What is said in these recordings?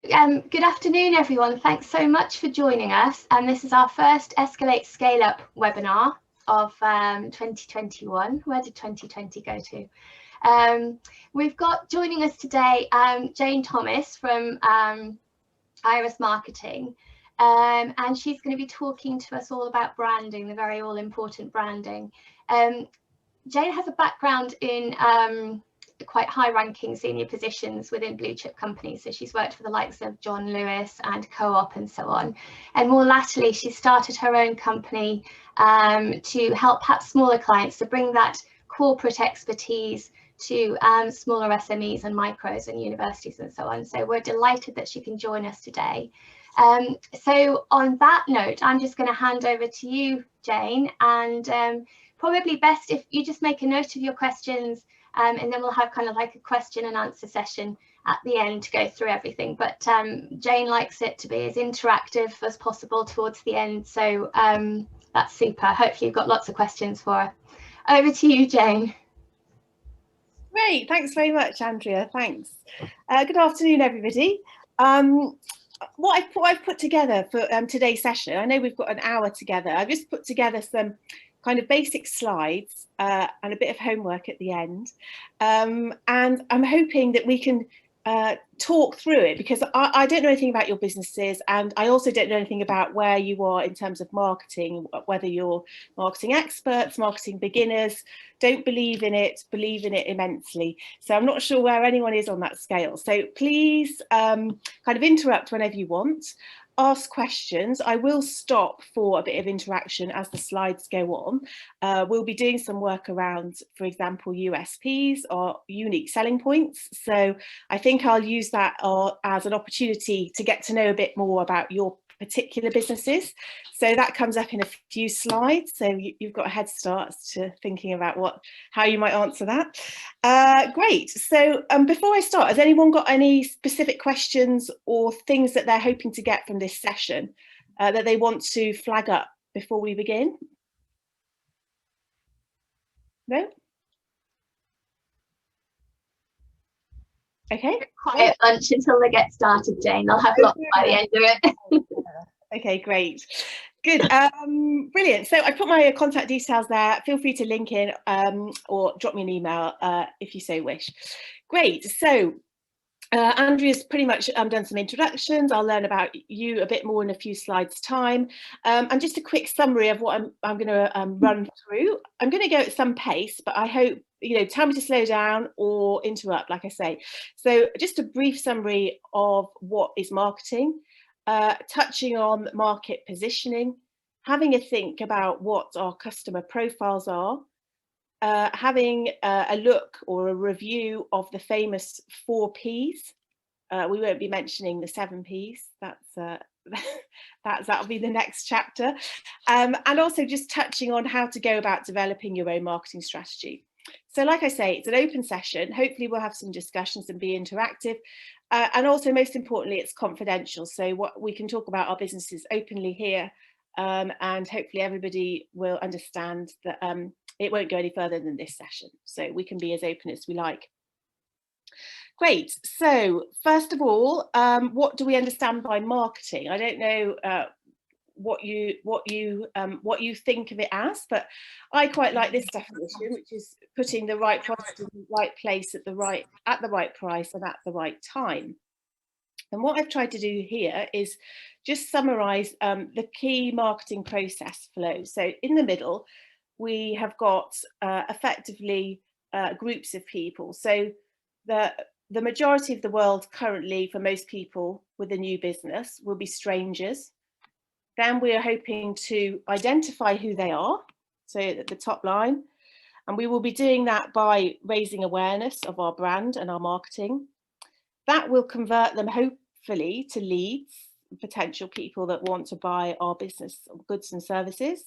Good afternoon, everyone. Thanks so much for joining us. And this is our first Escalate Scale Up webinar of 2021. Where did 2020 go to? We've got joining us today Jane Thomas from Iris Marketing. And she's going to be talking to us all about branding, the very all-important branding. Jane has a background in quite high-ranking senior positions within blue chip companies. So she's worked for the likes of John Lewis and Co-op and so on. And more latterly, she started her own company to help perhaps smaller clients to bring that corporate expertise to smaller SMEs and micros and universities and so on. So we're delighted that she can join us today. So on that note, I'm just going to hand over to you, Jane, and probably best if you just make a note of your questions, and then we'll have kind of like a question and answer session at the end to go through everything. But Jane likes it to be as interactive as possible towards the end. So that's super. Hopefully you've got lots of questions for her. Over to you, Jane. Great. Thanks very much, Andrea. Thanks. Good afternoon, everybody. What I've put together for today's session, I know we've got an hour together. I've just put together some kind of basic slides and a bit of homework at the end. And I'm hoping that we can talk through it, because I don't know anything about your businesses, and I also don't know anything about where you are in terms of marketing, whether you're marketing experts, marketing beginners, don't believe in it, believe in it immensely. So I'm not sure where anyone is on that scale. So please kind of interrupt whenever you want. Ask questions. I will stop for a bit of interaction as the slides go on. We'll be doing some work around, for example, USPs or unique selling points. So I think I'll use that as an opportunity to get to know a bit more about your particular businesses. So that comes up in a few slides. So you've got a head start to thinking about how you might answer that. Great. So before I start, has anyone got any specific questions or things that they're hoping to get from this session that they want to flag up before we begin? No? Okay. Quiet bunch until they get started, Jane. I'll have lots by the end of it. Okay, great. Good. Brilliant. So I put my contact details there. Feel free to link in or drop me an email if you so wish. Great. So Andrea's pretty much done some introductions. I'll learn about you a bit more in a few slides time. And just a quick summary of what I'm going to run through. I'm going to go at some pace, but I hope, tell me to slow down or interrupt, like I say. So just a brief summary of what is marketing, touching on market positioning, having a think about what our customer profiles are, having a look or a review of the famous 4 Ps. We won't be mentioning the 7 Ps. That'll be the next chapter. And also just touching on how to go about developing your own marketing strategy. So like I say, it's an open session. Hopefully we'll have some discussions and be interactive. And also, most importantly, it's confidential. So what we can talk about our businesses openly here, and hopefully everybody will understand that it won't go any further than this session. So we can be as open as we like. Great. So first of all, what do we understand by marketing? I don't know what you think of it as, but I quite like this definition, which is putting the right product in the right place at the right price and at the right time. And what I've tried to do here is just summarize the key marketing process flow. So in the middle, we have got effectively groups of people. So the majority of the world currently, for most people with a new business, will be strangers. Then we are hoping to identify who they are, so at the top line, and we will be doing that by raising awareness of our brand and our marketing. That will convert them hopefully to leads, potential people that want to buy our business goods and services.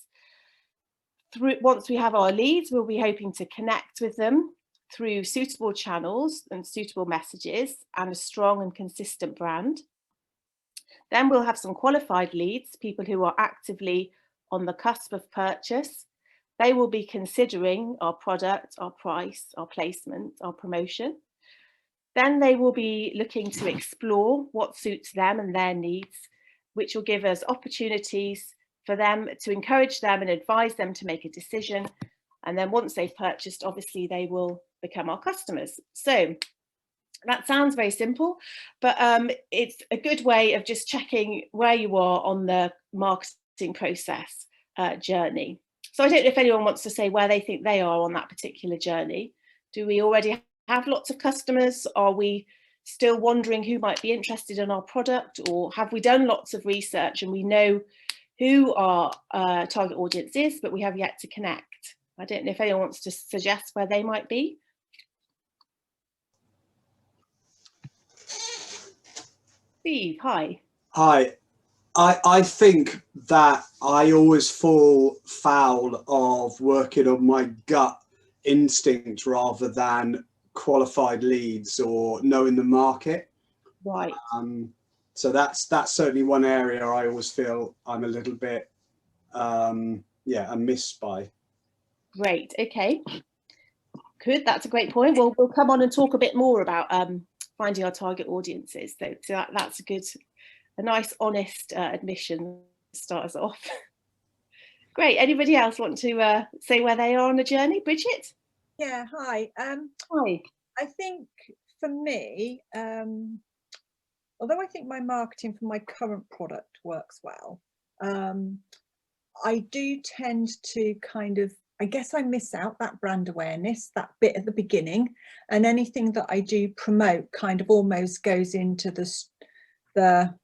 Once we have our leads, we'll be hoping to connect with them through suitable channels and suitable messages and a strong and consistent brand. Then we'll have some qualified leads, people who are actively on the cusp of purchase. They will be considering our product, our price, our placement, our promotion. Then they will be looking to explore what suits them and their needs, which will give us opportunities for them to encourage them and advise them to make a decision. And then once they've purchased, obviously they will become our customers. So that sounds very simple, but it's a good way of just checking where you are on the marketing process journey. So I don't know if anyone wants to say where they think they are on that particular journey. Do we already have lots of customers? Are we still wondering who might be interested in our product? Or have we done lots of research and we know who our target audience is, but we have yet to connect? I don't know if anyone wants to suggest where they might be. Steve, hi. Hi. I think that I always fall foul of working on my gut instinct rather than qualified leads or knowing the market. Right. So that's certainly one area I always feel I'm a little bit amiss by. Great. Okay. Good. That's a great point. We'll come on and talk a bit more about finding our target audiences. So that's a nice, honest admission to start us off. Great. Anybody else want to say where they are on the journey? Bridget? Yeah. Hi. Hi. I think for me, although I think my marketing for my current product works well, I do tend to I guess I miss out that brand awareness, that bit at the beginning, and anything that I do promote kind of almost goes into the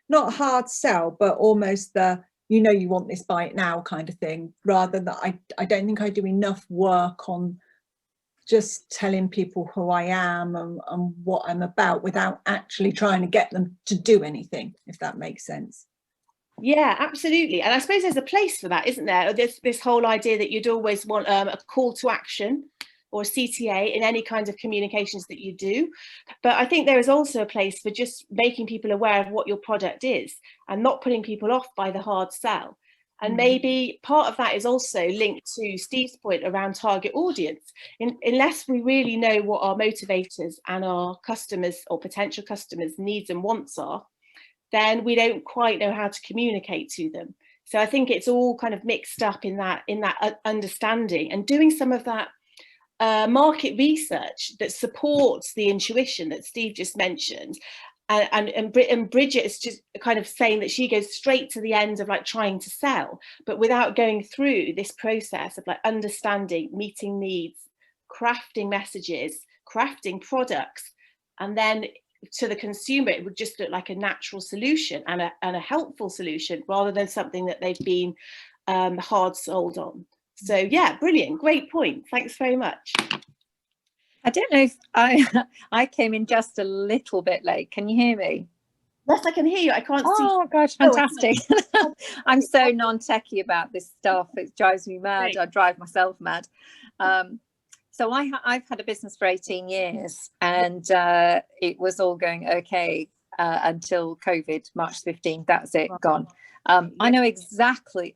not hard sell, but almost the, you know, you want this, buy it now kind of thing, rather than I don't think I do enough work on just telling people who I am and what I'm about without actually trying to get them to do anything, if that makes sense. Yeah, absolutely. And I suppose there's a place for that, isn't there? This whole idea that you'd always want a call to action or a CTA in any kind of communications that you do. But I think there is also a place for just making people aware of what your product is and not putting people off by the hard sell. And maybe part of that is also linked to Steve's point around target audience. Unless we really know what our motivators and our customers or potential customers' needs and wants are, then we don't quite know how to communicate to them. So I think it's all kind of mixed up in that understanding and doing some of that market research that supports the intuition that Steve just mentioned. And Bridget is just kind of saying that she goes straight to the end of like trying to sell, but without going through this process of like understanding, meeting needs, crafting messages, crafting products, and then to the consumer it would just look like a natural solution and a helpful solution rather than something that they've been hard sold on. So yeah, brilliant, great point, thanks very much. I don't know if I came in just a little bit late. Can you hear me? Yes, I can hear you. I can't see. Oh gosh, fantastic. I'm so non-techie about this stuff. It drives me mad. Great. I drive myself mad. So I've had a business for 18 years and it was all going okay until COVID, March 15th, that's it, gone. I know exactly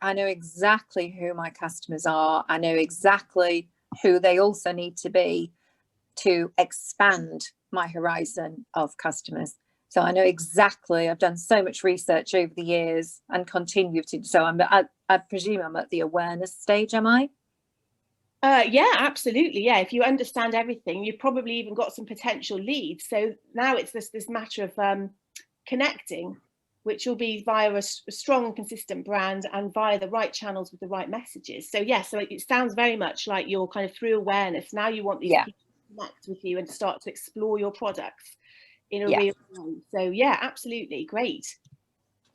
who my customers are. I know exactly who they also need to be to expand my horizon of customers. So I know exactly, I've done so much research over the years and continue to. So I presume I'm at the awareness stage, am I? Yeah, absolutely. Yeah, if you understand everything, you've probably even got some potential leads. So now it's this matter of connecting, which will be via a strong, consistent brand and via the right channels with the right messages. So yeah, so it sounds very much like you're kind of through awareness. Now you want these people to connect with you and start to explore your products in a real way. So yeah, absolutely, great.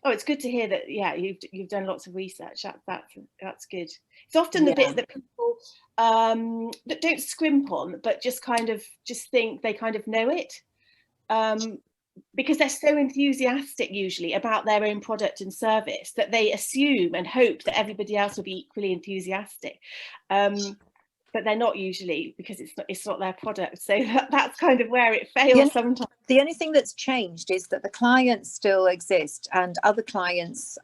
Oh, it's good to hear that. Yeah, you've done lots of research. That's good. It's often the bit that people that don't scrimp on, but just think they kind of know it, because they're so enthusiastic usually about their own product and service that they assume and hope that everybody else will be equally enthusiastic. But they're not usually, because it's not their product. So that's kind of where it fails sometimes. The only thing that's changed is that the clients still exist and other clients,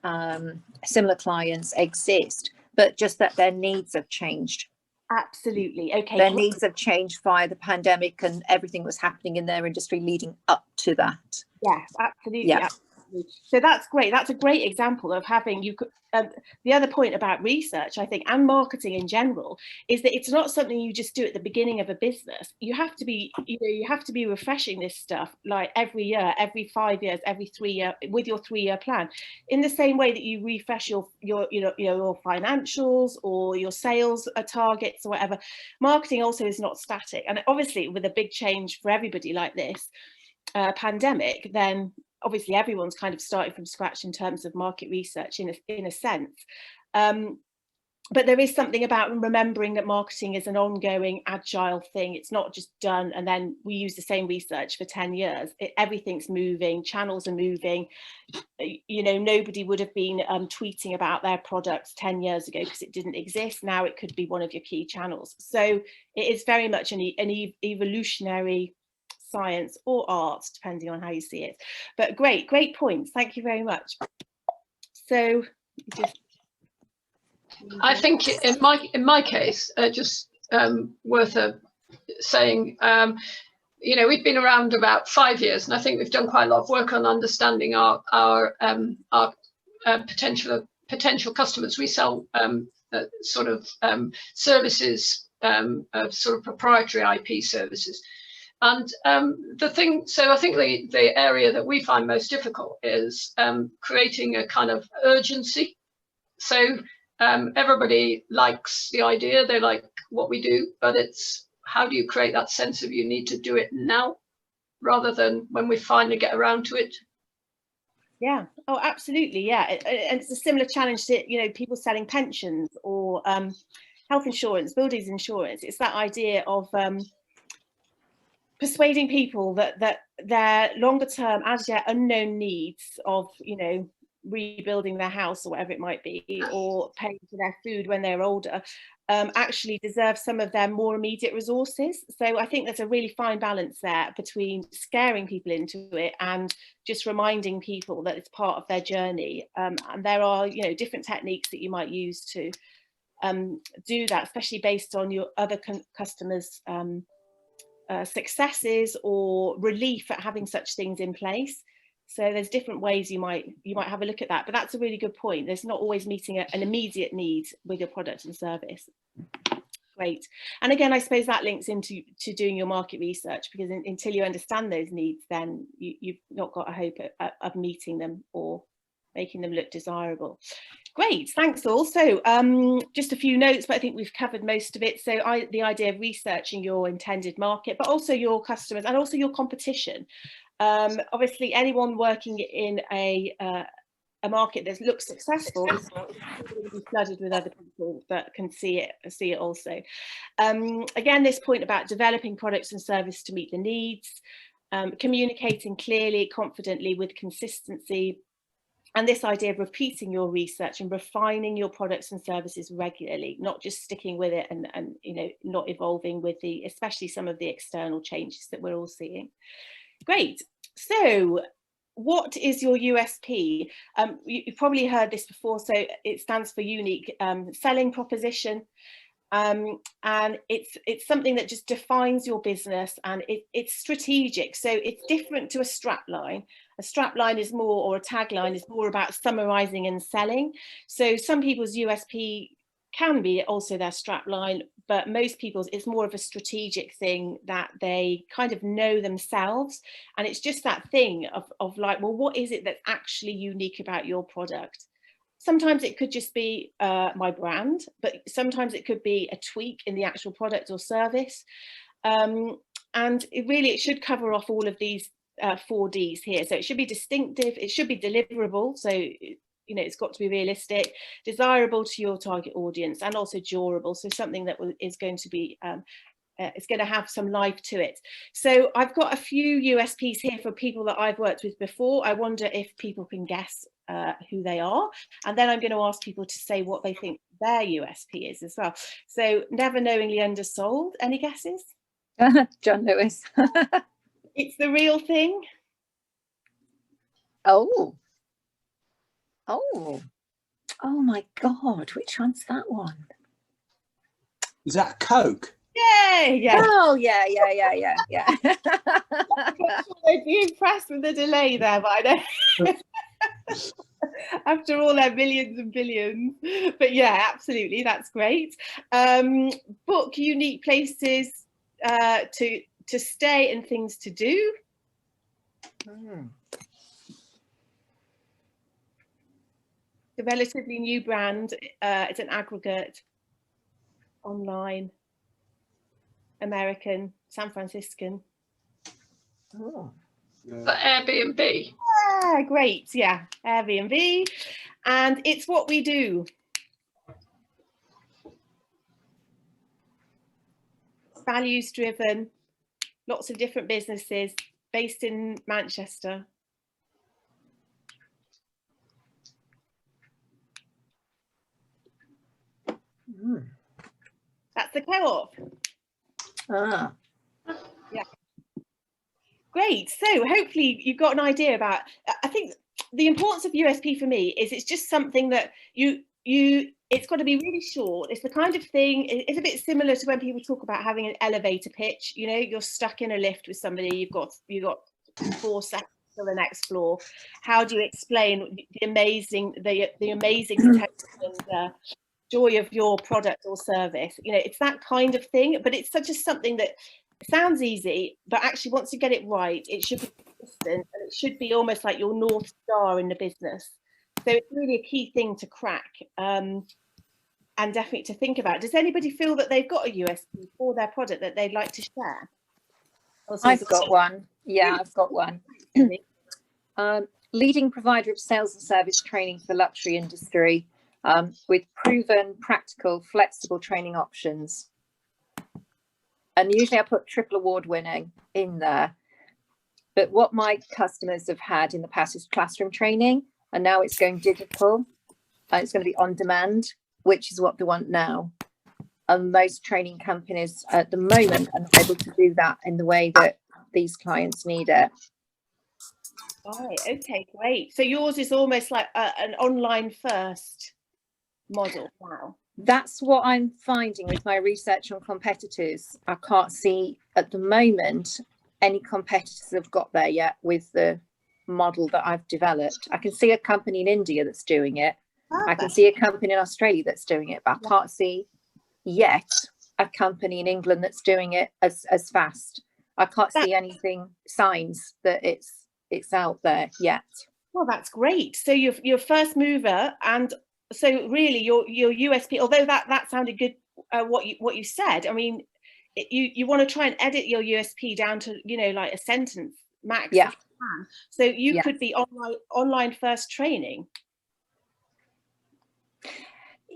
similar clients exist, but just that their needs have changed. Absolutely. Okay. Their needs have changed via the pandemic and everything was happening in their industry leading up to that. Yes, absolutely. Yeah. Absolutely. So that's great. That's a great example of having the other point about research, I think, and marketing in general, is that it's not something you just do at the beginning of a business. You have to be, you have to be refreshing this stuff like every year, every 5 years, every 3 year, with your 3-year plan. In the same way that you refresh your financials or your sales targets or whatever, marketing also is not static. And obviously, with a big change for everybody like this, pandemic, then obviously everyone's kind of starting from scratch in terms of market research in a sense. But there is something about remembering that marketing is an ongoing agile thing. It's not just done and then we use the same research for 10 years. Everything's moving, channels are moving. Nobody would have been tweeting about their products 10 years ago because it didn't exist. Now it could be one of your key channels. So it is very much an evolutionary science or art, depending on how you see it. But great points. Thank you very much. So I think in my case, just worth saying, we've been around about 5 years, and I think we've done quite a lot of work on understanding our potential customers. We sell sort of services, sort of proprietary IP services. And I think the area that we find most difficult is creating a kind of urgency. So everybody likes the idea, they like what we do, but it's how do you create that sense of you need to do it now rather than when we finally get around to it. Yeah, oh, absolutely. Yeah, and it's a similar challenge to, people selling pensions or health insurance, buildings insurance. It's that idea of persuading people that their longer term, as yet unknown needs of, rebuilding their house or whatever it might be, or paying for their food when they're older, actually deserve some of their more immediate resources. So I think there's a really fine balance there between scaring people into it and just reminding people that it's part of their journey. And there are, different techniques that you might use to do that, especially based on your other customers' successes or relief at having such things in place. So there's different ways you might have a look at that, but that's a really good point. There's not always meeting an immediate need with your product and service. Great. And again, I suppose that links into doing your market research, because until you understand those needs, then you've not got a hope of meeting them or making them look desirable. Great, thanks all. So just a few notes, but I think we've covered most of it. So the idea of researching your intended market, but also your customers and also your competition. Obviously, anyone working in a market that looks successful is flooded with other people that can see it also. Again, this point about developing products and services to meet the needs, communicating clearly, confidently, with consistency, and this idea of repeating your research and refining your products and services regularly, not just sticking with it and not evolving with especially some of the external changes that we're all seeing. Great. So what is your USP? You've probably heard this before, so it stands for unique selling proposition. And it's something that just defines your business, and it's strategic. So it's different to a strapline. A strapline is more, or a tagline is more about summarizing and selling. So some people's USP can be also their strapline, but most people's it's more of a strategic thing that they kind of know themselves. And it's just that thing of like, well, what is it that's actually unique about your product? Sometimes it could just be my brand, but sometimes it could be a tweak in the actual product or service. And it should cover off all of these 4 Ds here. So it should be distinctive, it should be deliverable. So, it's got to be realistic, desirable to your target audience, and also durable. So something that is going to be it's going to have some life to it. So I've got a few USPs here for people that I've worked with before. I wonder if people can guess who they are. And then I'm going to ask people to say what they think their USP is as well. So never knowingly undersold. Any guesses? John Lewis. It's the real thing. Oh my God, which one's that one? Is that Coke? Yay! Yeah. Oh, yeah. I'd be impressed with the delay there, but I know. After all their millions and billions. But yeah, absolutely, that's great. Book unique places to stay and things to do. The relatively new brand. It's an aggregate, online, American, San Franciscan. For Airbnb. Yeah, great. Yeah, Airbnb. And it's what we do. Values driven, lots of different businesses based in Manchester. That's the co-op. Yeah. Great. So hopefully you've got an idea about, I think the importance of USP for me is it's just something that it's got to be really short. It's the kind of thing, it's a bit similar to when people talk about having an elevator pitch. You know, you're stuck in a lift with somebody, you've got 4 seconds to the next floor. How do you explain the amazing potential and joy of your product or service? You know, it's that kind of thing, but it's such something that sounds easy, but actually once you get it right, it should be consistent, and it should be almost like your North Star in the business. So it's really a key thing to crack, and definitely to think about. Does anybody feel that they've got a USP for their product that they'd like to share? I've got one. Yeah, I've got one. Leading provider of sales and service training for the luxury industry, with proven, practical, flexible training options. And usually I put triple award winning in there. But what my customers have had in the past is classroom training, and now it's going digital, and it's going to be on demand, which is what they want now. And most training companies at the moment are not able to do that in the way that these clients need it. Right, okay, great. So yours is almost like an online first model now. That's what I'm finding with my research on competitors. I can't see at the moment any competitors have got there yet with the model that I've developed. I can see a company in India that's doing it. I can see a company in Australia that's doing it, but I can't see yet a company in England that's doing it as fast. I can't see anything, signs that it's out there yet. Well, that's great. So you're first mover, and so really your USP, although that sounded good, what you said, I mean, you want to try and edit your USP down to, you know, like a sentence max. Yeah. So you could be online first training.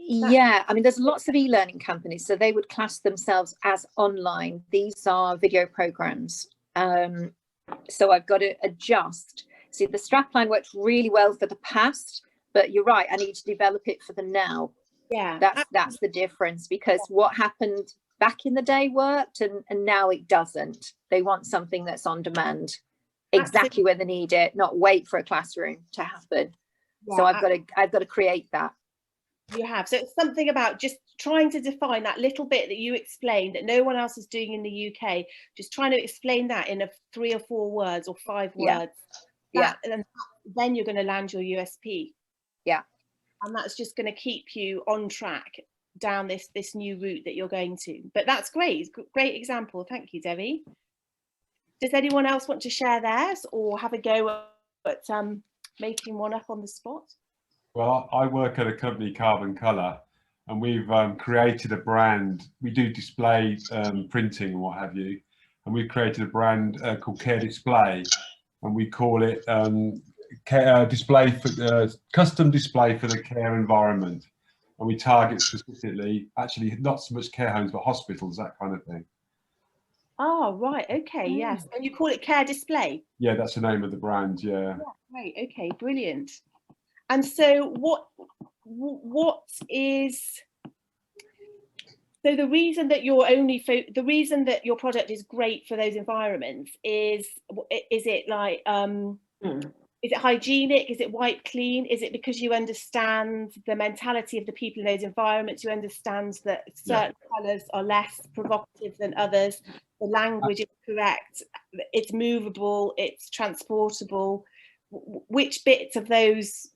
Yeah, I mean, there's lots of e-learning companies, so they would class themselves as online. These are video programs. So I've got to adjust. See, the strapline works really well for the past, but you're right, I need to develop it for the now. Yeah, that's the difference, because what happened back in the day worked, and now it doesn't. They want something that's on demand, exactly when they need it, not wait for a classroom to happen. Yeah, so I've got to create that. You have. So it's something about just trying to define that little bit that you explained that no one else is doing in the UK, just trying to explain that in 3 or 4 words or 5 words. And then you're going to land your USP. Yeah. And that's just going to keep you on track down this new route that you're going to. But that's great. Great example. Thank you, Debbie. Does anyone else want to share theirs or have a go at making one up on the spot? Well, I work at a company, Carbon Colour, and we've created a brand. We do display printing and what have you, and we've created a brand called Care Display, and we call it display for custom display for the care environment, and we target specifically, actually not so much care homes but hospitals, that kind of thing. Oh right, okay, yes. And you call it Care Display? Yeah, that's the name of the brand. Yeah. Right, okay, brilliant. And so what is, so the reason that the reason that your product is great for those environments is it like Is it hygienic? Is it wipe clean? Is it because you understand the mentality of the people in those environments? You understand that certain colours are less provocative than others. The language is correct. It's movable. It's transportable. Which bits of those?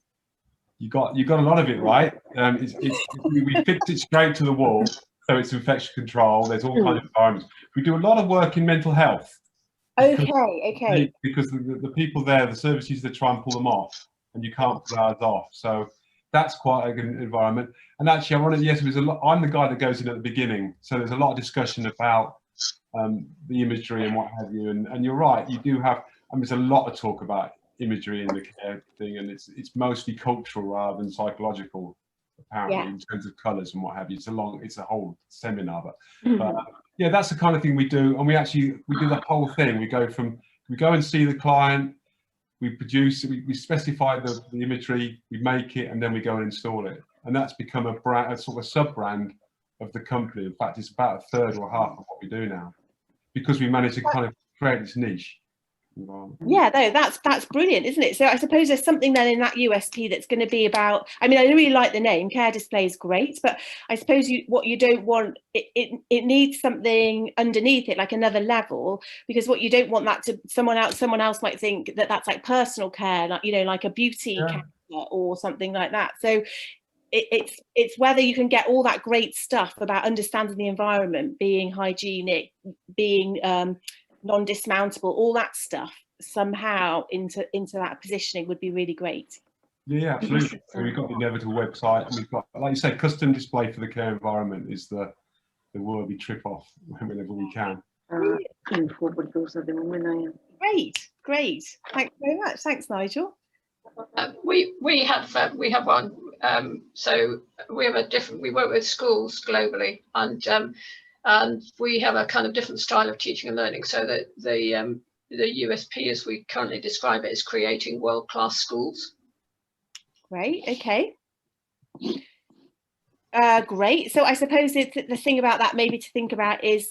You got a lot of it right. We fixed it straight to the wall, so it's infection control. There's all kinds of environments. We do a lot of work in mental health. Okay. Because the people there, the service users, they try and pull them off, and you can't pull ours off. So that's quite a good environment. And actually, I wanted, yes, I'm the guy that goes in at the beginning. So there's a lot of discussion about the imagery and what have you. And you're right, you do have, there's a lot of talk about imagery in the care thing, and it's mostly cultural rather than psychological, apparently, in terms of colours and what have you. It's a whole seminar, but yeah, that's the kind of thing we do. And we do the whole thing. We go and see the client, we produce, we specify the imagery, we make it, and then we go and install it. And that's become a brand, a sort of sub-brand of the company. In fact, it's about a third or a half of what we do now, because we managed to kind of create this niche. Yeah, no, that's brilliant, isn't it? So I suppose there's something then in that USP that's going to be about, I mean, I really like the name, Care Display is great, but I suppose what you don't want, it needs something underneath it, like another level, because what you don't want that to, someone else might think that that's like personal care, like, you know, like a beauty care or something like that. So it's whether you can get all that great stuff about understanding the environment, being hygienic, being non-dismountable, all that stuff somehow into that positioning would be really great. Yeah, absolutely. So we've got the Inevitable website, and we've got, like you say, custom display for the care environment is the word we trip off whenever we can. Great. Thanks very much. Thanks, Nigel. We have one. So we work with schools globally, and we have a kind of different style of teaching and learning. So that the USP, as we currently describe it, is creating world-class schools. Great. Okay. Great. So I suppose the thing about that maybe to think about is,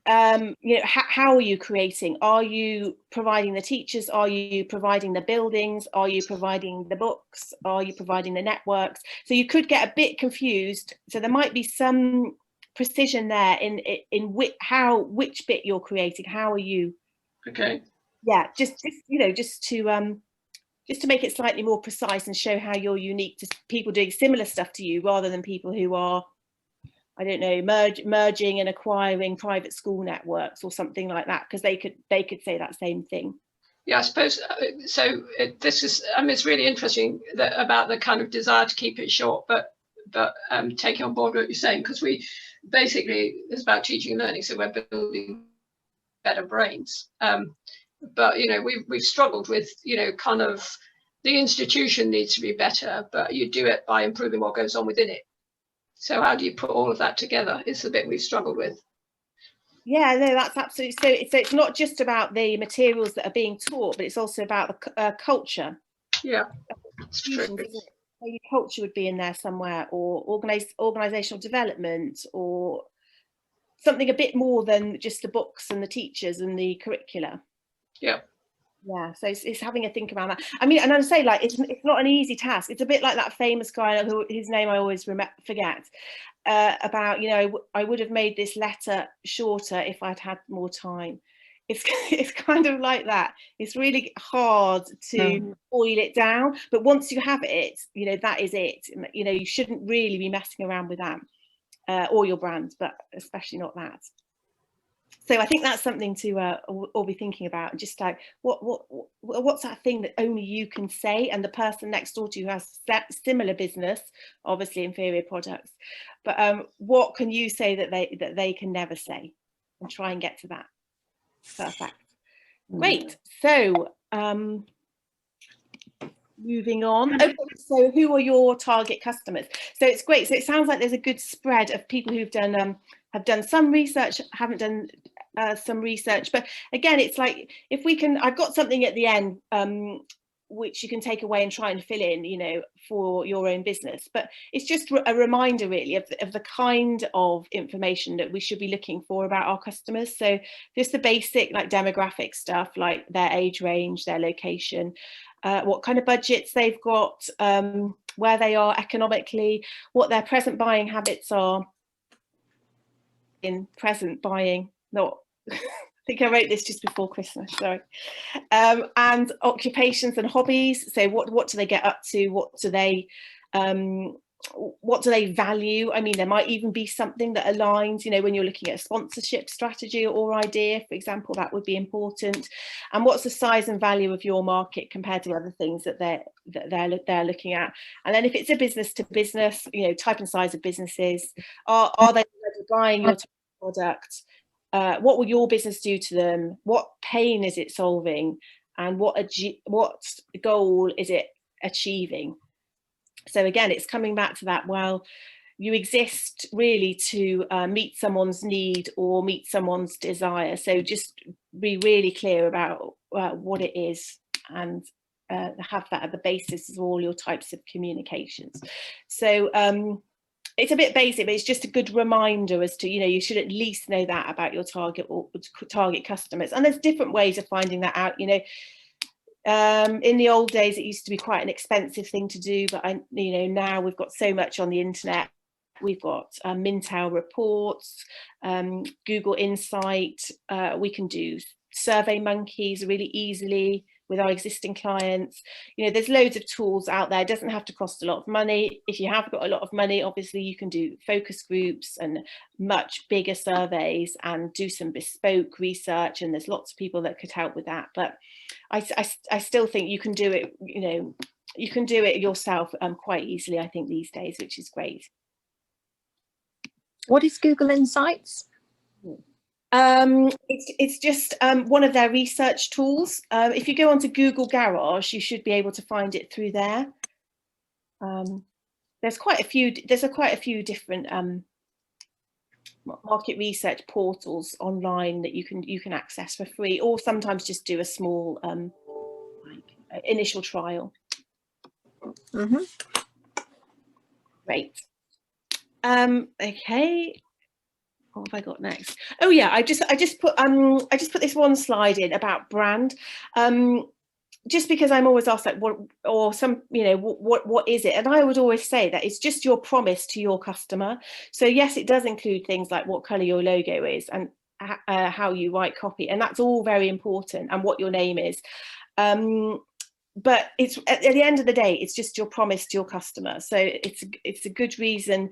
you know, how are you creating? Are you providing the teachers? Are you providing the buildings? Are you providing the books? Are you providing the networks? So you could get a bit confused. So there might be some precision there in which bit you're creating. How are you? Okay. Yeah, just you know, just to make it slightly more precise and show how you're unique to people doing similar stuff to you, rather than people who are, I don't know, merging and acquiring private school networks or something like that, because they could say that same thing. Yeah, I suppose so. This is, I mean, it's really interesting about the kind of desire to keep it short, but taking on board what you're saying, because we basically, it's about teaching and learning, so we're building better brains. But you know, we've struggled with, you know, kind of the institution needs to be better, but you do it by improving what goes on within it. So how do you put all of that together? It's the bit we've struggled with. Yeah, no, that's absolutely so. It's not just about the materials that are being taught, but it's also about the culture. Yeah, it's true. So your culture would be in there somewhere, or organizational development, or something a bit more than just the books and the teachers and the curricula. Yeah. Yeah, so it's having a think about that. I mean, and I'm saying, like, it's not an easy task. It's a bit like that famous guy whose name I always forget, about, you know, I would have made this letter shorter if I'd had more time. It's kind of like that. It's really hard to boil it down, but once you have it, you know, that is it. You know, you shouldn't really be messing around with that, or your brand, but especially not that. So I think that's something to all be thinking about. Just like, what's that thing that only you can say, and the person next door to you has similar business, obviously inferior products, but what can you say that they can never say, and try and get to that. Perfect. Great. So moving on. Okay, so who are your target customers? So it's great. So it sounds like there's a good spread of people who've done have done some research, haven't done some research, but again, it's like, if we can, I've got something at the end which you can take away and try and fill in, you know, for your own business. But it's just a reminder really of the kind of information that we should be looking for about our customers. So just the basic like demographic stuff, like their age range, their location, what kind of budgets they've got, where they are economically, what their present buying habits are. In present buying, not I think I wrote this just before Christmas, sorry. And occupations and hobbies. So what do they get up to? What do they value? I mean, there might even be something that aligns, you know, when you're looking at a sponsorship strategy or idea, for example, that would be important. And what's the size and value of your market compared to other things that they're looking at? And then if it's a business to business, you know, type and size of businesses, are they already buying your product? What will your business do to them? What pain is it solving? And what goal is it achieving? So again, it's coming back to that, well, you exist really to meet someone's need or meet someone's desire. So just be really clear about what it is, and have that at the basis of all your types of communications. So it's a bit basic, but it's just a good reminder as to, you know, you should at least know that about your target or target customers. And there's different ways of finding that out, you know. In the old days, it used to be quite an expensive thing to do, but you know, now we've got so much on the internet. We've got Mintel reports, Google Insight. We can do Survey Monkeys really easily with our existing clients. You know, there's loads of tools out there. It doesn't have to cost a lot of money. If you have got a lot of money, obviously you can do focus groups and much bigger surveys and do some bespoke research, and there's lots of people that could help with that. But I still think you can do it, you know, you can do it yourself quite easily, I think, these days, which is great. What is Google Insights? It's just one of their research tools. If you go onto Google Garage, you should be able to find it through there. There's quite a few different market research portals online that you can access for free, or sometimes just do a small initial trial. Mm-hmm. Great. Okay. What have I got next? Oh yeah, I just put this one slide in about brand, just because I'm always asked like what is it, and I would always say that it's just your promise to your customer. So yes, it does include things like what color your logo is and how you write copy, and that's all very important, and what your name is. But it's at the end of the day, it's just your promise to your customer. So it's a good reason.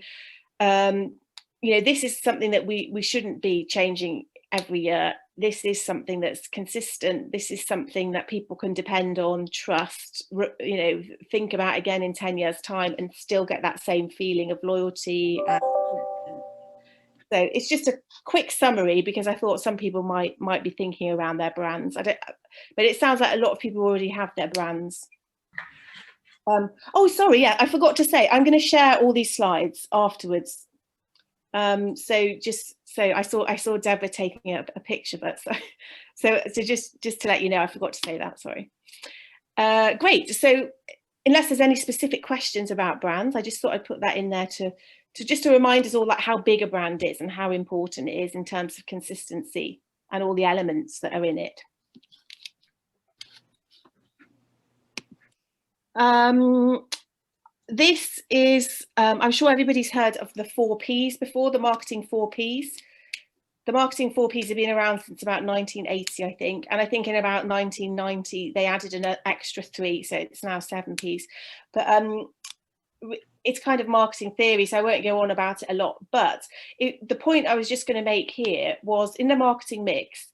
You know, this is something that we shouldn't be changing every year. This is something that's consistent. This is something that people can depend on, trust, you know, think about again in 10 years' time and still get that same feeling of loyalty. So it's just a quick summary, because I thought some people might be thinking around their brands. But it sounds like a lot of people already have their brands. Oh, sorry, yeah, I forgot to say, I'm going to share all these slides afterwards. So I saw Deborah taking a picture, but so just to let you know, I forgot to say that, sorry. Great. So unless there's any specific questions about brands, I just thought I'd put that in there to remind us all like how big a brand is and how important it is in terms of consistency and all the elements that are in it. This is, I'm sure everybody's heard of the 4 Ps before, the marketing 4 Ps. The marketing 4 Ps have been around since about 1980, I think. And I think in about 1990, they added an extra 3, so it's now 7 Ps. But it's kind of marketing theory, so I won't go on about it a lot. But the point I was just going to make here was in the marketing mix,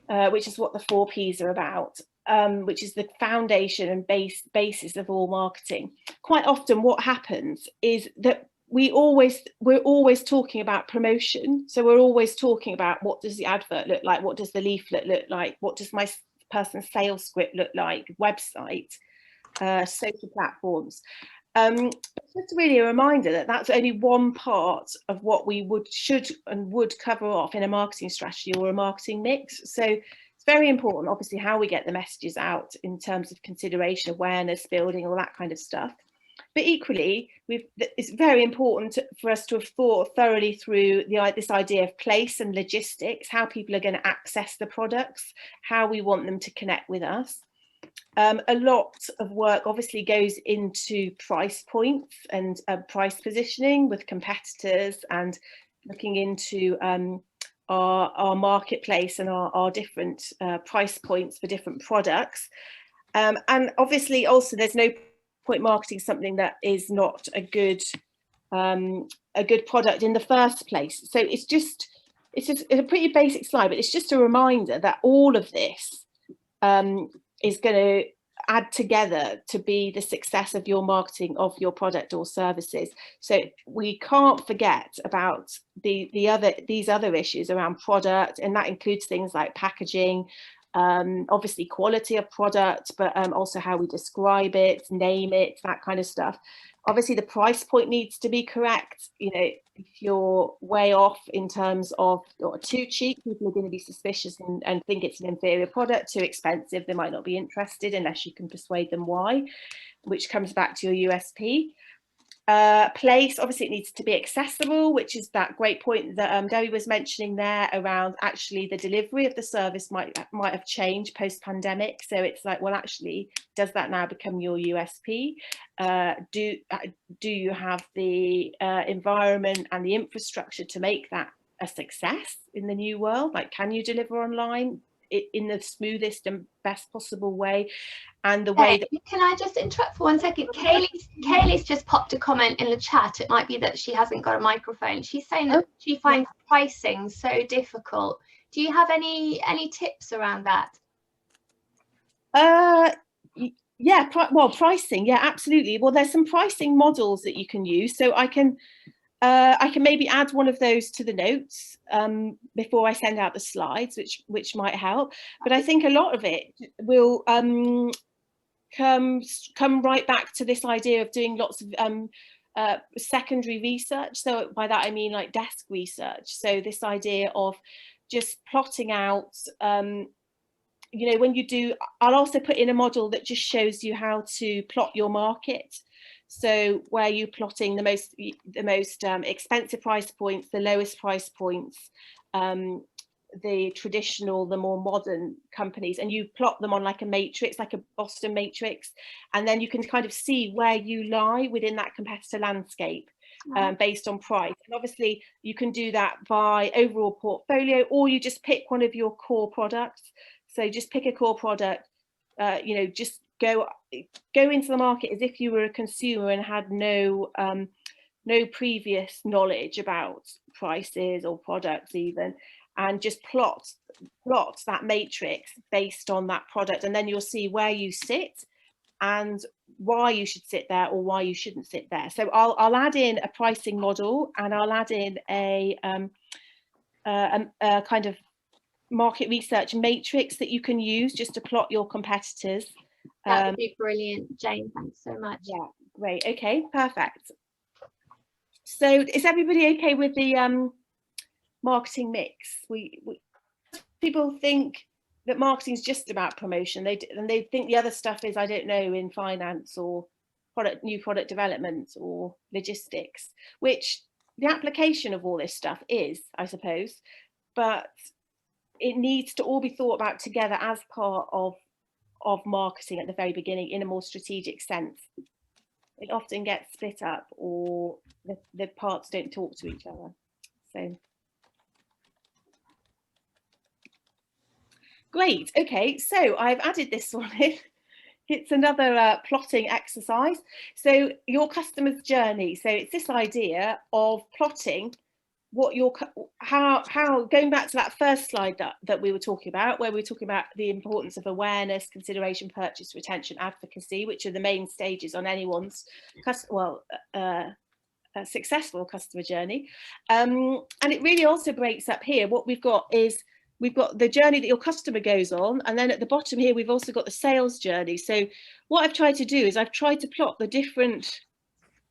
which is what the 4 Ps are about, which is the foundation and basis of all marketing. Quite often what happens is that we're always talking about promotion. So we're always talking about what does the advert look like, what does the leaflet look like, what does my person's sales script look like, website, social platforms. Just really a reminder that that's only one part of what we would cover off in a marketing strategy or a marketing mix. So it's very important, obviously, how we get the messages out in terms of consideration, awareness building, all that kind of stuff. But equally, it's very important for us to have thought thoroughly through this idea of place and logistics, how people are going to access the products, how we want them to connect with us. A lot of work obviously goes into price points and price positioning with competitors, and looking into our marketplace and our different price points for different products. And obviously also there's no point marketing something that is not a good product in the first place. So it's a pretty basic slide, but it's just a reminder that all of this is going to add together to be the success of your marketing of your product or services. So we can't forget about these other issues around product, and that includes things like packaging, obviously quality of product, but also how we describe it, name it, that kind of stuff. Obviously the price point needs to be correct. You know, if you're way off in terms of, or too cheap, people are going to be suspicious and think it's an inferior product. Too expensive, they might not be interested unless you can persuade them why, which comes back to your USP. Place, obviously it needs to be accessible, which is that great point that Debbie was mentioning there around actually the delivery of the service might have changed post-pandemic. So it's like, well, actually, does that now become your USP? Do you have the environment and the infrastructure to make that a success in the new world? Like, can you deliver online in the smoothest and best possible way? And the way that... Can I just interrupt for 1 second? Kaylee's just popped a comment in the chat. It might be that she hasn't got a microphone. She's saying that she finds pricing so difficult. Do you have any tips around that? Yeah, well, pricing, yeah, absolutely. Well, there's some pricing models that you can use. So I can maybe add one of those to the notes before I send out the slides, which might help. But I think a lot of it will come right back to this idea of doing lots of secondary research. So by that I mean like desk research. So this idea of just plotting out, you know, when you do, I'll also put in a model that just shows you how to plot your market. So where you're plotting the most expensive price points, the lowest price points, the traditional, the more modern companies, and you plot them on like a matrix, like a Boston matrix, and then you can kind of see where you lie within that competitor landscape based on price. And obviously you can do that by overall portfolio, or you just pick one of your core products. So just pick a core product, you know, just go into the market as if you were a consumer and had no previous knowledge about prices or products even, and just plot that matrix based on that product, and then you'll see where you sit and why you should sit there or why you shouldn't sit there. So I'll add in a pricing model, and I'll add in a kind of market research matrix that you can use just to plot your competitors. That would be brilliant, Jane. Thanks so much. Yeah, great. Okay, perfect. So is everybody okay with the marketing mix? People think that marketing is just about promotion. They think the other stuff is, I don't know, in finance or new product development or logistics, which the application of all this stuff is, I suppose, but it needs to all be thought about together as part of marketing at the very beginning in a more strategic sense. It often gets split up, or the parts don't talk to each other. So great. Okay, so I've added this one in. It's another plotting exercise. So your customer's journey. So it's this idea of plotting what your, how going back to that first slide that we were talking about, where we were talking about the importance of awareness, consideration, purchase, retention, advocacy, which are the main stages on anyone's successful customer journey. And it really also breaks up here. What we've got is, we've got the journey that your customer goes on, and then at the bottom here we've also got the sales journey. So what I've tried to do is I've tried to plot the different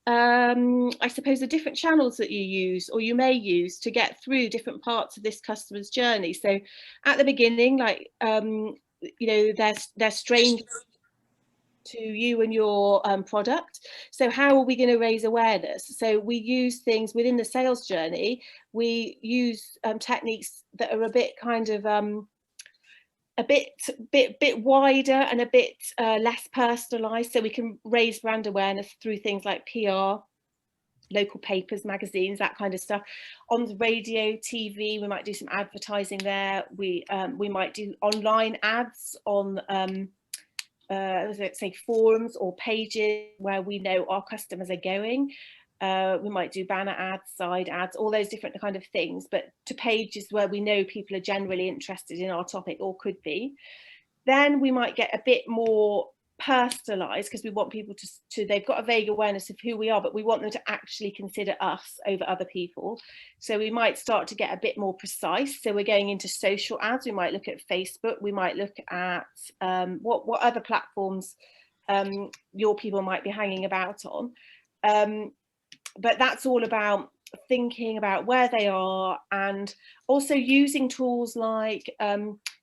I suppose the different channels that you use or you may use to get through different parts of this customer's journey. So at the beginning, like, you know, they're strange to you and your product. So how are we going to raise awareness? So we use things within the sales journey. We use techniques that are a bit kind of a bit wider and a bit less personalized, so we can raise brand awareness through things like PR, local papers, magazines, that kind of stuff. On the radio, TV, we might do some advertising there. We might do online ads on say forums or pages where we know our customers are going. We might do banner ads, side ads, all those different kind of things, but to pages where we know people are generally interested in our topic or could be. Then we might get a bit more personalized, because we want people to they've got a vague awareness of who we are, but we want them to actually consider us over other people. So we might start to get a bit more precise. So we're going into social ads. We might look at Facebook. We might look at what other platforms your people might be hanging about on. But that's all about thinking about where they are, and also using tools like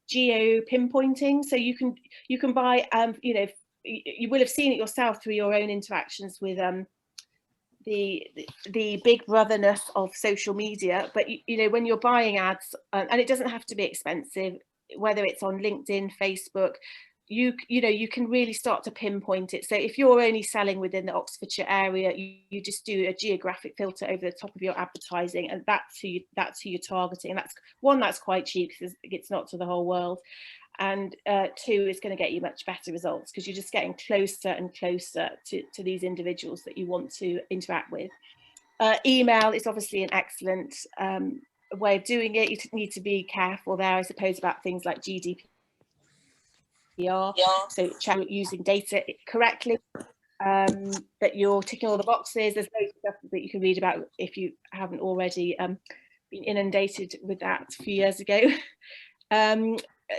geo pinpointing. So you can buy, you know, you will have seen it yourself through your own interactions with the big brotherness of social media. But you know, when you're buying ads, and it doesn't have to be expensive, whether it's on LinkedIn, Facebook, you know, you can really start to pinpoint it. So if you're only selling within the Oxfordshire area, you just do a geographic filter over the top of your advertising, and that's who you're targeting. And that's quite cheap because it's not to the whole world. And two, is going to get you much better results because you're just getting closer and closer to these individuals that you want to interact with. Email is obviously an excellent way of doing it. You need to be careful there, I suppose, about things like GDPR. So using data correctly, that you're ticking all the boxes. There's loads of stuff that you can read about if you haven't already been inundated with that a few years ago.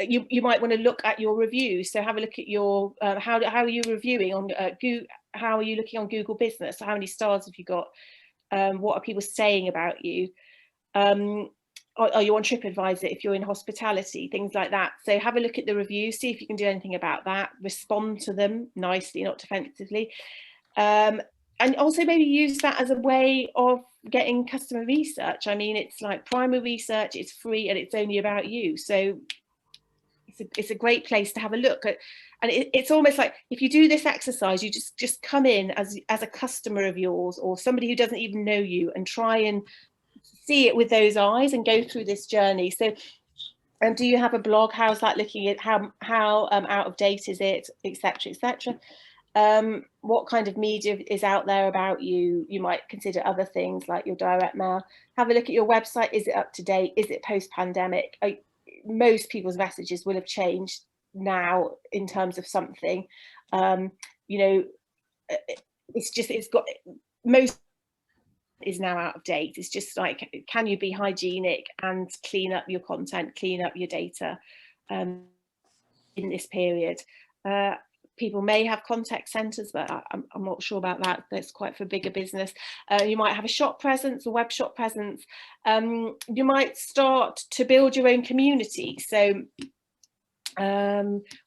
You might want to look at your reviews. So have a look at your how are you reviewing on Google? How are you looking on Google Business? So how many stars have you got? What are people saying about you? Are you on TripAdvisor if you're in hospitality, things like that. So have a look at the reviews, see if you can do anything about that, respond to them nicely, not defensively. And also maybe use that as a way of getting customer research. I mean, it's like primary research, it's free and it's only about you. So it's a great place to have a look at. And it's almost like if you do this exercise, you just come in as a customer of yours or somebody who doesn't even know you and try and see it with those eyes and go through this journey. So do you have a blog? How's that looking at how out of date is it, etc., etc. What kind of media is out there about you? You might consider other things like your direct mail. Have a look at your website. Is it up to date? Is it post-pandemic? Most people's messages will have changed now in terms of something. You know, it's got most is now out of date. It's just like, can you be hygienic and clean up your content, clean up your data in this period? People may have contact centres, but I'm not sure about that. That's quite for bigger business. You might have a shop presence, a web shop presence. You might start to build your own community. So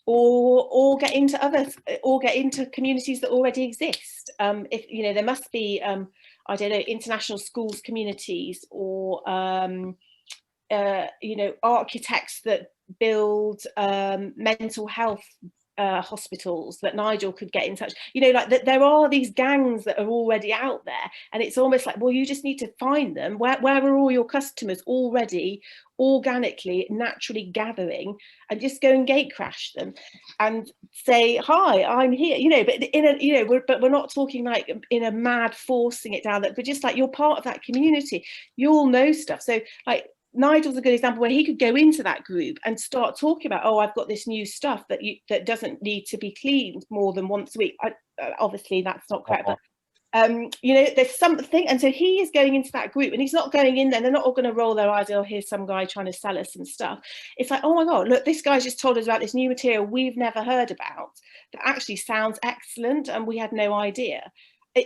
or get into communities that already exist. If you know, there must be I don't know, international schools communities, or you know, architects that build mental health hospitals that Nigel could get in touch. You know, like there are these gangs that are already out there, and it's almost like, well, you just need to find them. Where are all your customers already organically, naturally gathering, and just go and gate crash them and say, hi, I'm here, you know, but in a, you know, we're not talking like in a mad forcing it down, that, but just like you're part of that community, you all know stuff. So like Nigel's a good example where he could go into that group and start talking about, oh, I've got this new stuff that doesn't need to be cleaned more than once a week. Obviously that's not correct, but you know, there's something. And so he is going into that group, and he's not going in there, they're not all going to roll their eyes, oh, here's some guy trying to sell us some stuff. It's like, oh my God, look, this guy's just told us about this new material we've never heard about that actually sounds excellent and we had no idea.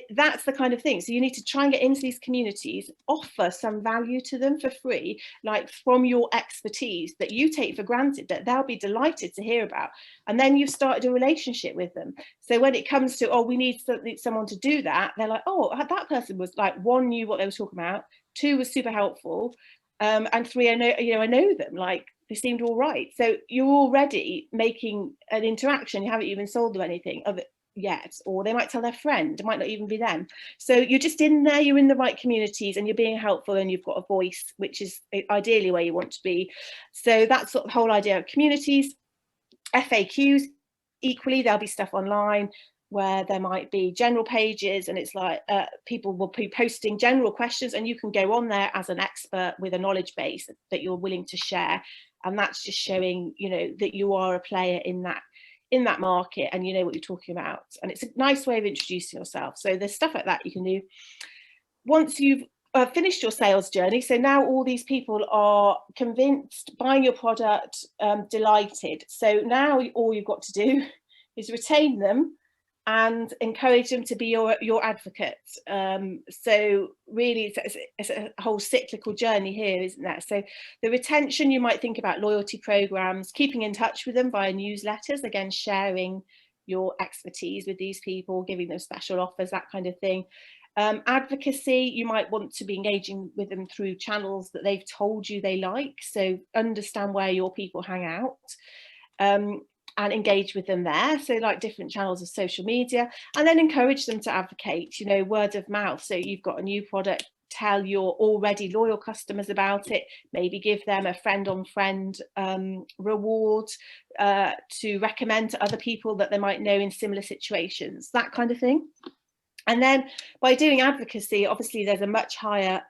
that's the kind of thing. So you need to try and get into these communities, offer some value to them for free, like from your expertise that you take for granted, that they'll be delighted to hear about. And then you've started a relationship with them. So when it comes to, oh, we need someone to do that, they're like, oh, that person was like, 1, knew what they were talking about, 2, was super helpful, and 3, I know them, like they seemed all right. So you're already making an interaction. You haven't even sold them anything of it yet, or they might tell their friend, it might not even be them. So you're just in there, you're in the right communities, and you're being helpful, and you've got a voice, which is ideally where you want to be. So that's sort of the whole idea of communities. FAQs, equally, there'll be stuff online where there might be general pages, and it's like people will be posting general questions, and you can go on there as an expert with a knowledge base that you're willing to share, and that's just showing, you know, that you are a player in that market and you know what you're talking about. And it's a nice way of introducing yourself. So there's stuff like that you can do once you've finished your sales journey. So now all these people are convinced, buying your product, delighted. So now all you've got to do is retain them and encourage them to be your advocate. So really it's a whole cyclical journey here, isn't there? So the retention, you might think about loyalty programs, keeping in touch with them via newsletters, again, sharing your expertise with these people, giving them special offers, that kind of thing. Advocacy, you might want to be engaging with them through channels that they've told you they like. So understand where your people hang out. And engage with them there, so like different channels of social media, and then encourage them to advocate, you know, word of mouth. So you've got a new product, tell your already loyal customers about it, maybe give them a friend on friend reward to recommend to other people that they might know in similar situations, that kind of thing. And then by doing advocacy, obviously there's a much higher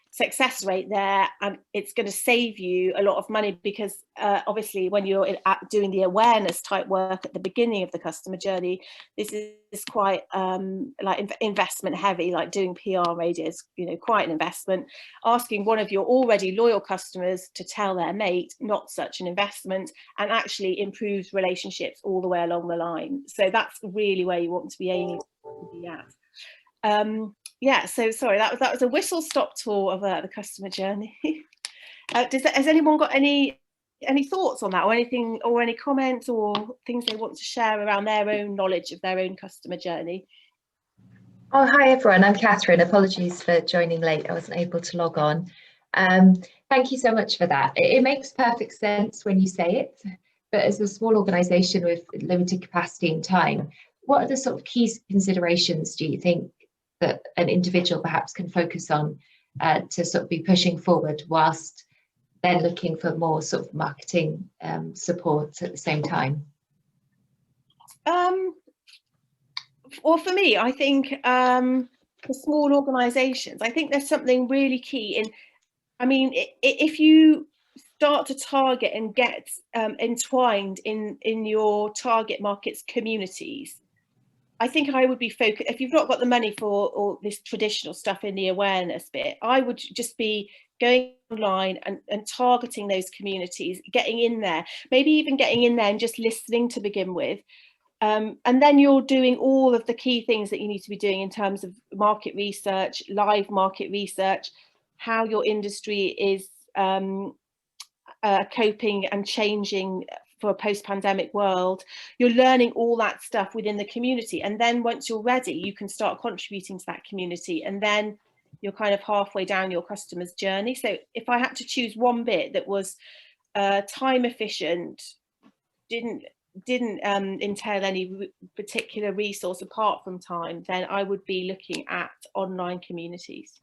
success rate there, and it's going to save you a lot of money, because obviously when you're doing the awareness type work at the beginning of the customer journey, this is quite like investment heavy, like doing PR radios, you know, quite an investment. Asking one of your already loyal customers to tell their mate, not such an investment, and actually improves relationships all the way along the line. So that's really where you want to be aiming to be at. Yeah, so sorry, that was a whistle-stop tour of the customer journey. Has anyone got any thoughts on that, or anything, or any comments or things they want to share around their own knowledge of their own customer journey? Oh, hi everyone, I'm Catherine. Apologies for joining late, I wasn't able to log on. Thank you so much for that. It makes perfect sense when you say it, but as a small organisation with limited capacity and time, what are the sort of key considerations do you think that an individual perhaps can focus on to sort of be pushing forward, whilst then looking for more sort of marketing support at the same time? Well, for me, I think for small organisations, I think there's something really key in, I mean, if you start to target and get entwined in your target market's communities, I think I would be focused, if you've not got the money for all this traditional stuff in the awareness bit, I would just be going online and targeting those communities, getting in there, maybe even getting in there and just listening to begin with. And then you're doing all of the key things that you need to be doing in terms of market research, live market research, how your industry is coping and changing for a post-pandemic world. You're learning all that stuff within the community, and then once you're ready, you can start contributing to that community, and then you're kind of halfway down your customer's journey. So if I had to choose one bit that was time efficient, didn't entail any particular resource apart from time, then I would be looking at online communities.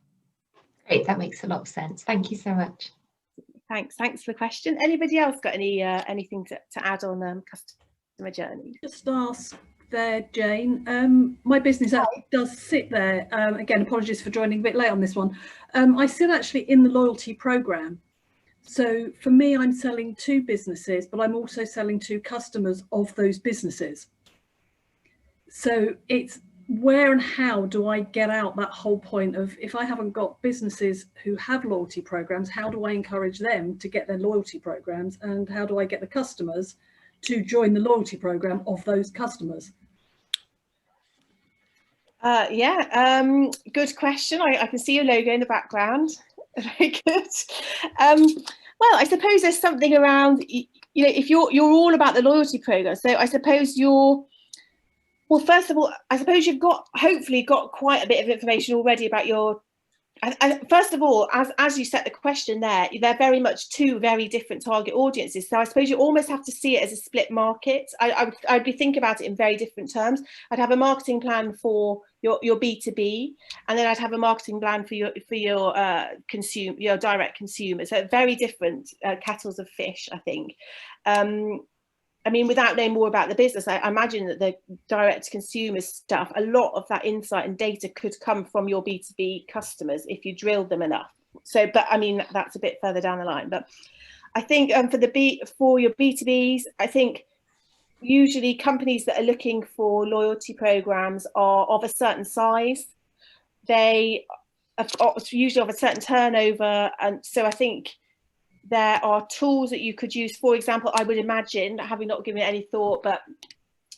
Great, that makes a lot of sense. Thank you so much. Thanks for the question. Anybody else got any anything to add on customer journey? Just ask there, Jane. My business does sit there. Again, apologies for joining a bit late on this one. I sit actually in the loyalty program. So for me, I'm selling to businesses, but I'm also selling to customers of those businesses. So it's where and how do I get out that whole point of, if I haven't got businesses who have loyalty programs, how do I encourage them to get their loyalty programs, and how do I get the customers to join the loyalty program of those customers? Good question. I can see your logo in the background. Very good. Well, I suppose there's something around, you know, if you're all about the loyalty program. So I suppose well, first of all, I suppose you've hopefully got quite a bit of information already about your. And first of all, as you set the question there, they're very much two very different target audiences. So I suppose you almost have to see it as a split market. I'd be thinking about it in very different terms. I'd have a marketing plan for your B2B, and then I'd have a marketing plan for your direct consumer. So very different kettles of fish, I think. I mean, without knowing more about the business, I imagine that the direct consumer stuff, a lot of that insight and data could come from your B2B customers if you drilled them enough. So, but I mean, that's a bit further down the line. But I think for your B2Bs, I think usually companies that are looking for loyalty programs are of a certain size. They are usually of a certain turnover. And so I think there are tools that you could use. For example, I would imagine, having not given it any thought, but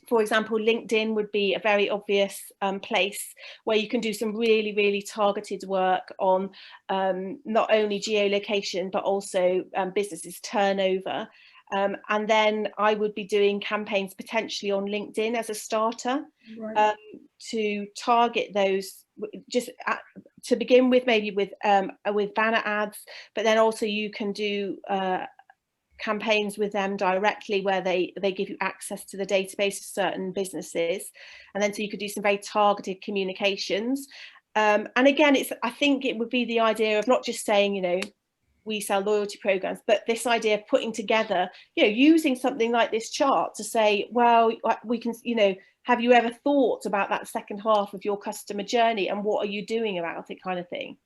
for example, LinkedIn would be a very obvious place where you can do some really, really targeted work on not only geolocation, but also businesses turnover. And then I would be doing campaigns potentially on LinkedIn as a starter, right, to target those, just to begin with, maybe with banner ads, but then also you can do campaigns with them directly where they give you access to the database of certain businesses, and then so you could do some very targeted communications. And again, I think it would be the idea of not just saying, you know, we sell loyalty programs, but this idea of putting together, you know, using something like this chart to say, well, we can, you know, have you ever thought about that second half of your customer journey and what are you doing about it, kind of thing.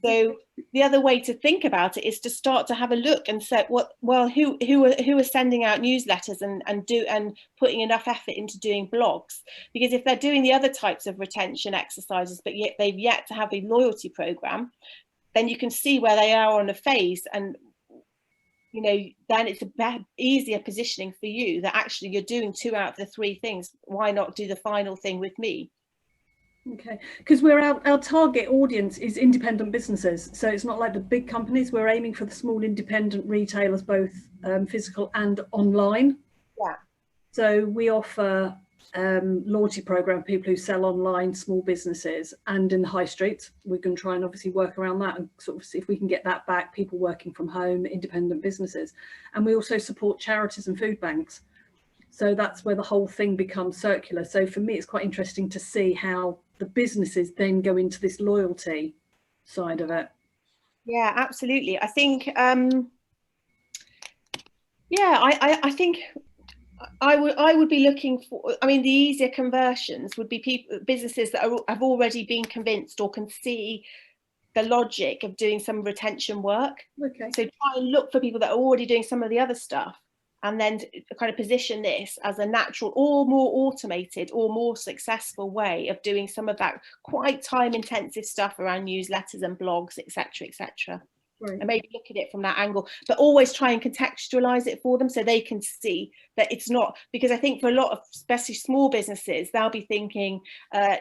So the other way to think about it is to start to have a look and say, who are sending out newsletters and putting enough effort into doing blogs? Because if they're doing the other types of retention exercises, but yet they've yet to have a loyalty program, then you can see where they are on a phase, and you know, then it's a easier positioning for you that actually you're doing 2 out of the 3 things. Why not do the final thing with me? Okay, because our target audience is independent businesses, so it's not like the big companies. We're aiming for the small independent retailers, both physical and online. Yeah. So we offer loyalty program for people who sell online, small businesses, and in the high streets. We can try and obviously work around that and sort of see if we can get that back. People working from home, independent businesses, and we also support charities and food banks. So that's where the whole thing becomes circular. So for me, it's quite interesting to see how the businesses then go into this loyalty side of it. Yeah, absolutely. I think, I think I would be looking for, I mean, the easier conversions would be businesses that have already been convinced or can see the logic of doing some retention work. Okay. So try and look for people that are already doing some of the other stuff, and then kind of position this as a natural or more automated or more successful way of doing some of that quite time intensive stuff around newsletters and blogs, etc., etc. Right. And maybe look at it from that angle, but always try and contextualize it for them so they can see that it's not, because I think for a lot of especially small businesses, they'll be thinking,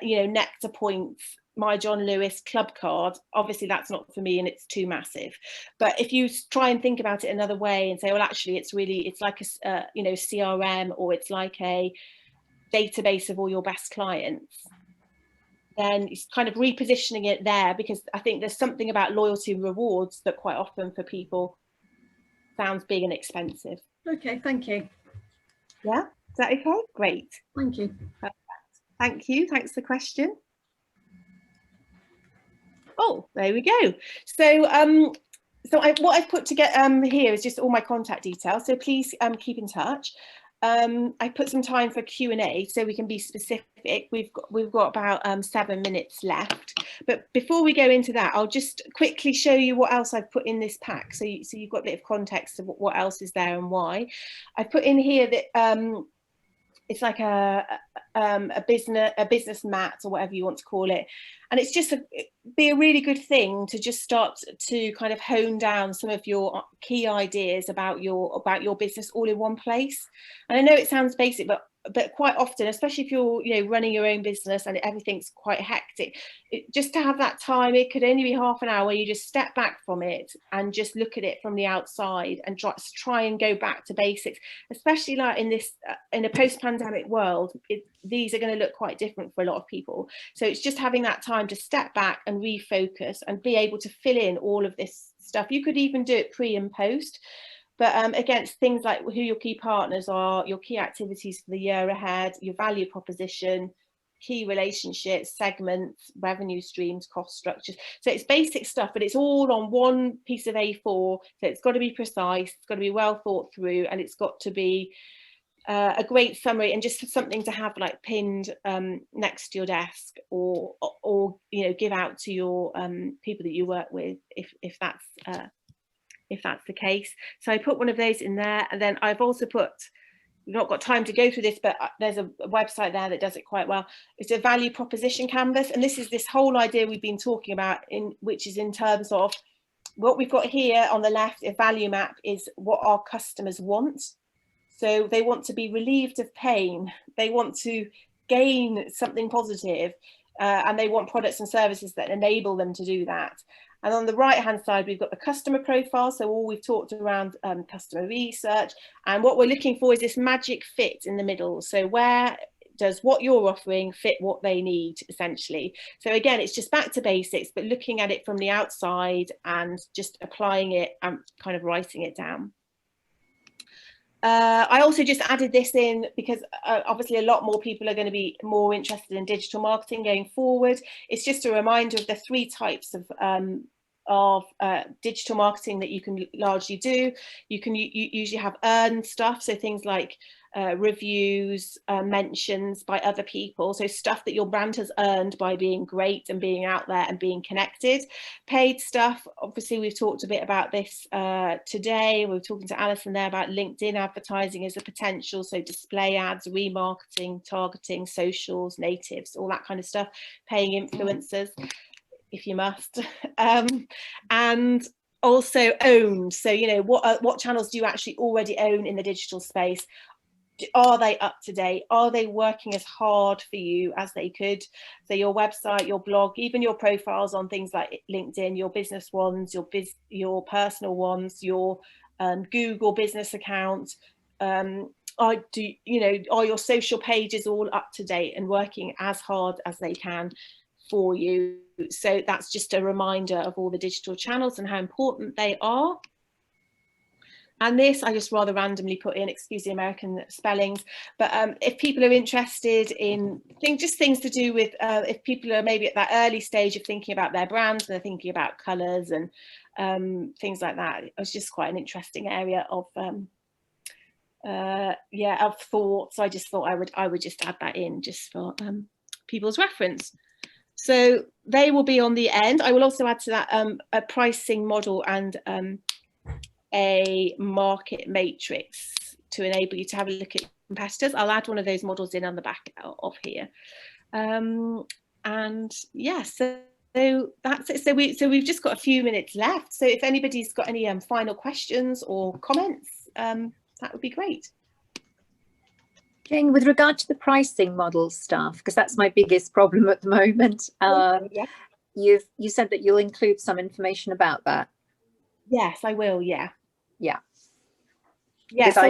you know, Nectar Points, My John Lewis, Club Card, obviously that's not for me and it's too massive. But if you try and think about it another way and say, well, actually it's like a you know, CRM, or it's like a database of all your best clients, then it's kind of repositioning it there, because I think there's something about loyalty rewards that quite often for people sounds big and expensive. Okay, thank you. Yeah, is that okay? Great. Thank you. Perfect. Thank you. Thanks for the question. Oh, there we go. So what I've put together here is just all my contact details. So please keep in touch. I put some time for Q&A so we can be specific. We've got about 7 minutes left. But before we go into that, I'll just quickly show you what else I've put in this pack. So you've got a bit of context of what else is there and why. I've put in here that it's like a business mat, or whatever you want to call it, and it's just be a really good thing to just start to kind of hone down some of your key ideas about your business all in one place. And I know it sounds basic, but but quite often, especially if you're, you know, running your own business and everything's quite hectic, just to have that time, it could only be half an hour where you just step back from it and just look at it from the outside and try and go back to basics, especially like in this in a post-pandemic world. These are going to look quite different for a lot of people, so it's just having that time to step back and refocus and be able to fill in all of this stuff. You could even do it pre and post. But against things like who your key partners are, your key activities for the year ahead, your value proposition, key relationships, segments, revenue streams, cost structures. So it's basic stuff, but it's all on one piece of A4. So it's got to be precise, it's got to be well thought through, and it's got to be a great summary, and just something to have like pinned next to your desk, or you know, give out to your people that you work with if that's the case. So I put one of those in there, and then I've also put, we've not got time to go through this, but there's a website there that does it quite well. It's a value proposition canvas, and this is this whole idea we've been talking about, which is in terms of what we've got here on the left. A value map is what our customers want. So they want to be relieved of pain, they want to gain something positive, and they want products and services that enable them to do that. And on the right hand side, we've got the customer profile. So all we've talked around customer research, and what we're looking for is this magic fit in the middle. So where does what you're offering fit what they need, essentially? So again, it's just back to basics, but looking at it from the outside and just applying it and kind of writing it down. I also just added this in because obviously a lot more people are going to be more interested in digital marketing going forward. It's just a reminder of the 3 types of digital marketing that you can largely do. You usually have earned stuff, so things like reviews, mentions by other people, so stuff that your brand has earned by being great and being out there and being connected. Paid stuff, obviously we've talked a bit about this today. We were talking to Alison there about LinkedIn advertising as a potential, so display ads, remarketing, targeting, socials, natives, all that kind of stuff. Paying influencers if you must, and also owned. So, you know, what channels do you actually already own in the digital space? Are they up to date? Are they working as hard for you as they could? So your website, your blog, even your profiles on things like LinkedIn, your business ones, your personal ones, your Google business account, are your social pages all up to date and working as hard as they can for you? So that's just a reminder of all the digital channels and how important they are. And this I just rather randomly put in, excuse the American spellings, but if people are interested in things to do with, if people are maybe at that early stage of thinking about their brands, and they're thinking about colours and things like that, it was just quite an interesting area of thought. So I just thought I would just add that in just for people's reference. So they will be on the end. I will also add to that a pricing model and a market matrix to enable you to have a look at competitors. I'll add one of those models in on the back of here. And yeah, so that's it. So we've just got a few minutes left. So if anybody's got any final questions or comments, that would be great. Jane, with regard to the pricing model stuff, because that's my biggest problem at the moment, you said that you'll include some information about that. Yes, I will. Yeah. So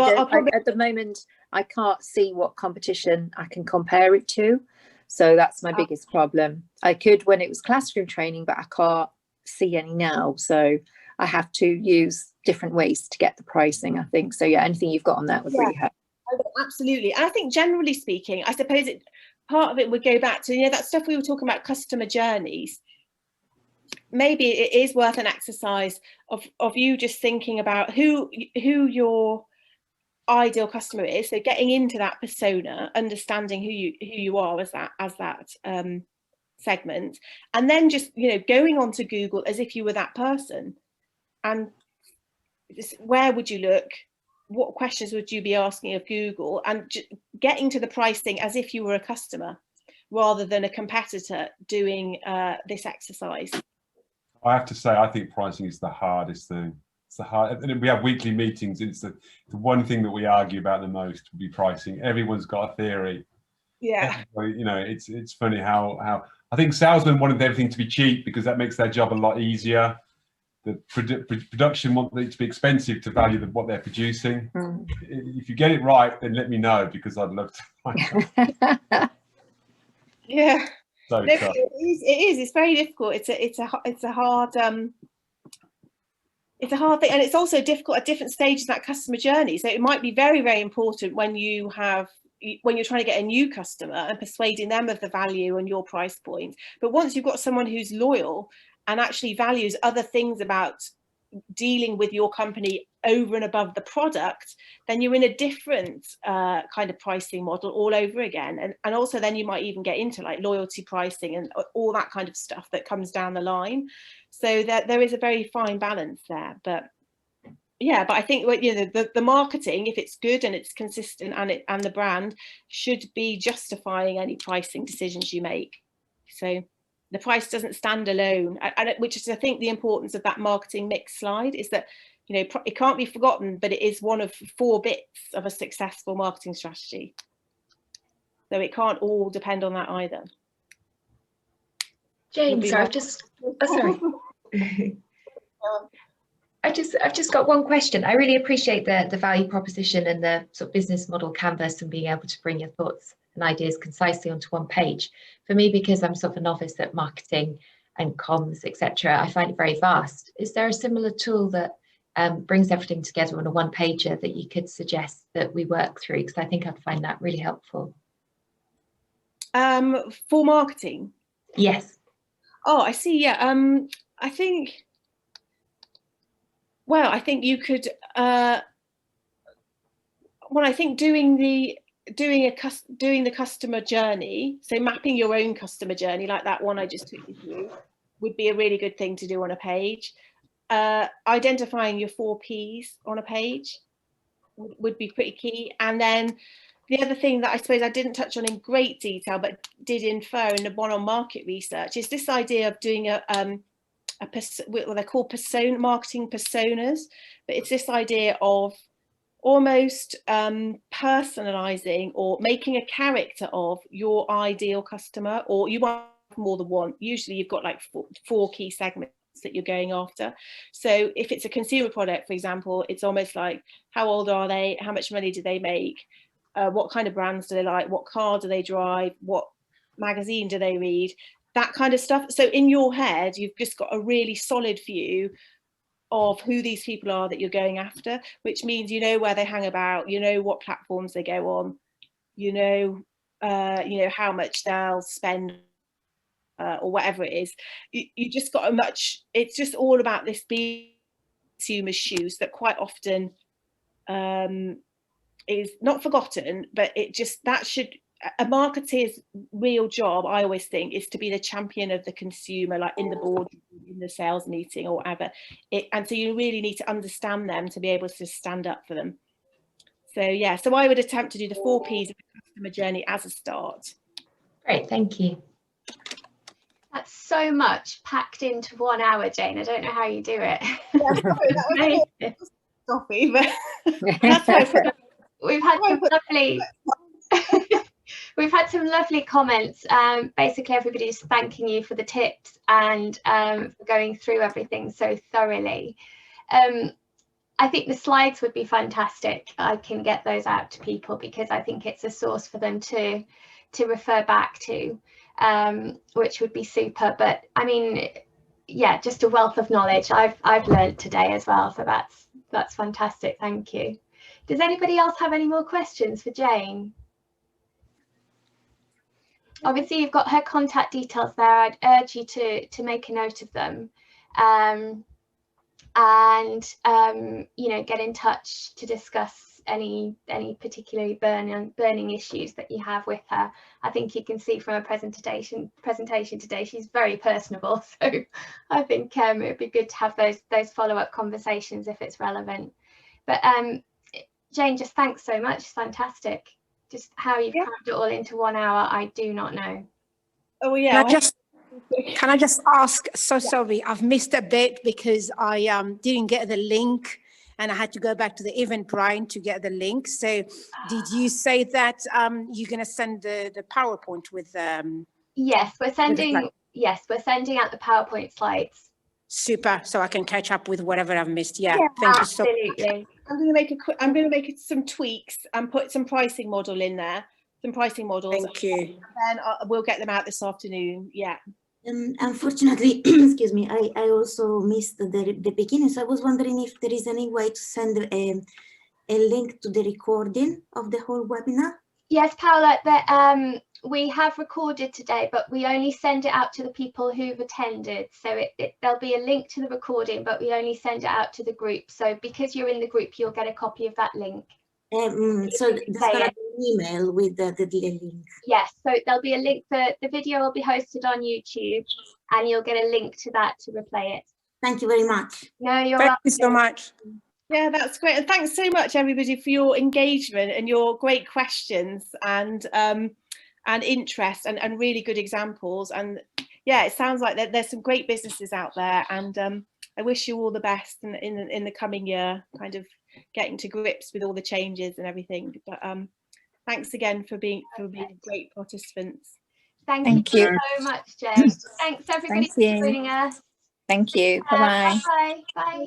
at the moment I can't see what competition I can compare it to, so that's my biggest problem. I could when it was classroom training, but I can't see any now, so I have to use different ways to get the pricing, I think. So yeah, anything you've got on that would really help. Absolutely. And I think generally speaking, I suppose part of it would go back to, you know, that stuff we were talking about, customer journeys. Maybe it is worth an exercise of you just thinking about who your ideal customer is. So getting into that persona, understanding who you are as that segment, and then just, you know, going onto Google as if you were that person, and where would you look? What questions would you be asking of Google, and getting to the pricing as if you were a customer rather than a competitor doing this exercise. I have to say, I think pricing is the hardest thing. It's the hard, and we have weekly meetings. It's the one thing that we argue about the most would be pricing. Everyone's got a theory. Yeah. You know, it's funny how I think salesmen wanted everything to be cheap because that makes their job a lot easier. The production want it to be expensive to value what they're producing. If you get it right, then let me know, because I'd love to find out. Yeah. So no, it is. It's very difficult. It's a hard thing, and it's also difficult at different stages of that customer journey. So it might be very, very important when you're trying to get a new customer and persuading them of the value and your price point. But once you've got someone who's loyal and actually values other things about dealing with your company over and above the product, then you're in a different kind of pricing model all over again. And also then you might even get into like loyalty pricing and all that kind of stuff that comes down the line. So that there is a very fine balance there. But yeah, but I think, you know, the marketing, if it's good and it's consistent and the brand should be justifying any pricing decisions you make. So the price doesn't stand alone, and which is, I think, the importance of that marketing mix slide, is that, you know, it can't be forgotten, but it is one of 4 bits of a successful marketing strategy. So it can't all depend on that either. Jane, so I've just, sorry. I've just got one question. I really appreciate the value proposition and the sort of business model canvas and being able to bring your thoughts and ideas concisely onto one page. For me, because I'm sort of a novice at marketing and comms, etc., I find it very vast. Is there a similar tool that brings everything together on a one-pager that you could suggest that we work through? Because I think I'd find that really helpful. For marketing? Yes. Oh, I see. Yeah. I think. Well, I think you could. Well, I think doing the customer journey, so mapping your own customer journey, like that one I just took you through, would be a really good thing to do on a page. Identifying your 4 Ps on a page would be pretty key. And then the other thing that I suppose I didn't touch on in great detail, but did infer in the one on market research, is this idea of doing what they're called marketing personas. But it's this idea of almost personalizing or making a character of your ideal customer, or you want more than one. Usually you've got like 4 key segments that you're going after. So if it's a consumer product, for example, it's almost like, how old are they, how much money do they make, what kind of brands do they like, what car do they drive, what magazine do they read, that kind of stuff. So in your head, you've just got a really solid view of who these people are that you're going after, which means you know where they hang about, you know what platforms they go on, you know how much they'll spend or whatever it is. You just got it's just all about this being consumer shoes that quite often is not forgotten, but a marketeer's real job, I always think, is to be the champion of the consumer, like in the board, in the sales meeting or whatever. And so you really need to understand them to be able to stand up for them. So yeah, so I would attempt to do the 4 Ps of the customer journey as a start. Great, thank you. That's so much packed into 1 hour, Jane. I don't know how you do it. Yeah, coffee, but we've had some lovely. We've had some lovely comments. Basically, everybody's thanking you for the tips and for going through everything so thoroughly. I think the slides would be fantastic. I can get those out to people because I think it's a source for them to refer back to, which would be super. But I mean, yeah, just a wealth of knowledge I've learned today as well. So that's fantastic. Thank you. Does anybody else have any more questions for Jane? Obviously, you've got her contact details there. I'd urge you to make a note of them, and you know, get in touch to discuss any particularly burning issues that you have with her. I think you can see from her presentation today, she's very personable. So I think it would be good to have those follow-up conversations if it's relevant. But Jane, just thanks so much. It's fantastic. Just how you've crammed it all into 1 hour, I do not know. Oh yeah. Can I just ask, so sorry, I've missed a bit because I didn't get the link and I had to go back to the Eventbrite to get the link. So did you say that you're going to send the PowerPoint with Yes, we're sending out the PowerPoint slides. Super, so I can catch up with whatever I've missed. Yeah, thank you so much. Absolutely. I'm going to make some tweaks and put some pricing model in there, some pricing models. Thank you. And then we'll get them out this afternoon. Yeah. Unfortunately, excuse me, I also missed the beginning. So I was wondering if there is any way to send a link to the recording of the whole webinar. Yes, Paola, we have recorded today, but we only send it out to the people who've attended. So there'll be a link to the recording, but we only send it out to the group. So because you're in the group, you'll get a copy of that link. So there's going to be an email with the link. Yes, so there'll be a link. The video will be hosted on YouTube, and you'll get a link to that to replay it. Thank you very much. No, you're Thank welcome. you so much. Yeah, that's great. And thanks so much, everybody, for your engagement and your great questions and interest and really good examples. And yeah, it sounds like there's some great businesses out there, and I wish you all the best in the coming year, kind of getting to grips with all the changes and everything. But thanks again for being great participants. Thank you so much, Jane. Thanks everybody for joining us. Thank you. Bye-bye. Bye. Bye.